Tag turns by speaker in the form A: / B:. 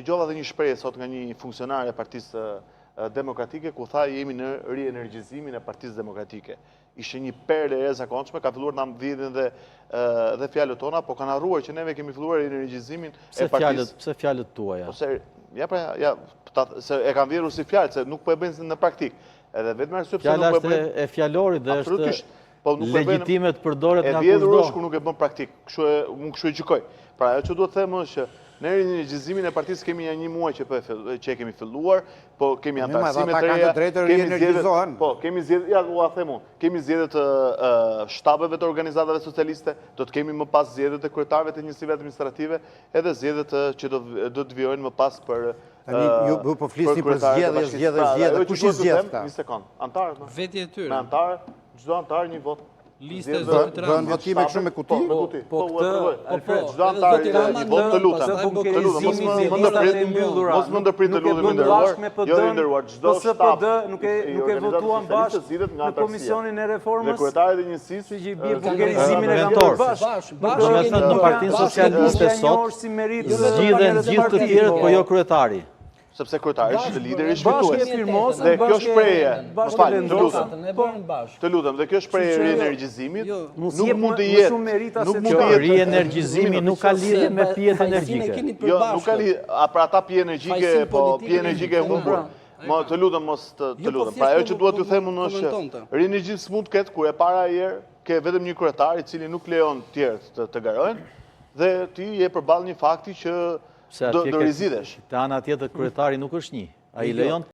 A: dëgjova dhe një shprehje sot nga një funksionar e Partisë Demokratike, ku tha jemi në rienergjizimin e Partisë Demokratike. Ishte një perle e zakonshme, ka filluar na mbledhin dhe fjalët tona, po kanë harruar që neve kemi filluar rienergjizimin e Partisë.
B: Pse fjalët tuaja?
A: Se e kanë vjedhur si fjalë, se nuk po e bëjnë në praktik. Edhe vetëm arsye pse
B: Fjala
A: nuk po e bëjnë.
B: është e fjalorit dhe është legjitime të përdoret nga
A: kushdo. E vjedhur është
B: kushdo.
A: kur nuk e bën praktik. Unë kështu e gjykoj. Pra ajo që duhet të them është që në rienergjizimin e partisë kemi një muaj që e kemi filluar, po kemi antarësime të reja, kemi zgjedhjet të shtabeve të organizatave socialiste, do të kemi më pas zgjedhjet e kryetarëve të njësive administrative, edhe zgjedhjet që do të vijojnë më pas për
C: ju po flisni për zgjedhje, kush i zgjedh ka?
A: Një sekond, antarët.
D: Vetje e tyre.
A: Me antarë, çdo antar një vot.
D: Liste zotërat.
C: Bën votime kështu me kuti?
A: Po këtë, çdo antar një vot të lutem. Mos më ndërprit të lutem i nderuar. Jo i nderuar, çdo shtab
E: nuk e votuan bashkë në komisionin e reformës.
A: Dhe kryetarit e njësisë
E: si që i bie vulgarizimi e
B: bashkë. Në Partinë Socialiste sot zgjidhen gjithë të tjerët, po jo kryetari.
A: Sepse kryetari është lider i shpitues. Dhe kjo shprehje, të lutem, dhe kjo shprehje e rienergjizimit nuk mund të jetë.
B: Rienergjizimi nuk ka lidhje me pijet energjike.
A: Jo, nuk ka lidhje, pra ata pije energjike, po pije energjike e humbur. Të lutem mos të lutem. Pra ajo që duhet t'ju them unë është që rienergjizmi s'mund të ketë kur e para herë ke vetëm një kryetar i cili nuk lejon të tjerët të garojnë dhe ti je përballë një fakti që do rizidesh.
B: Te ana tjetër kryetari nuk është një. Ai lejon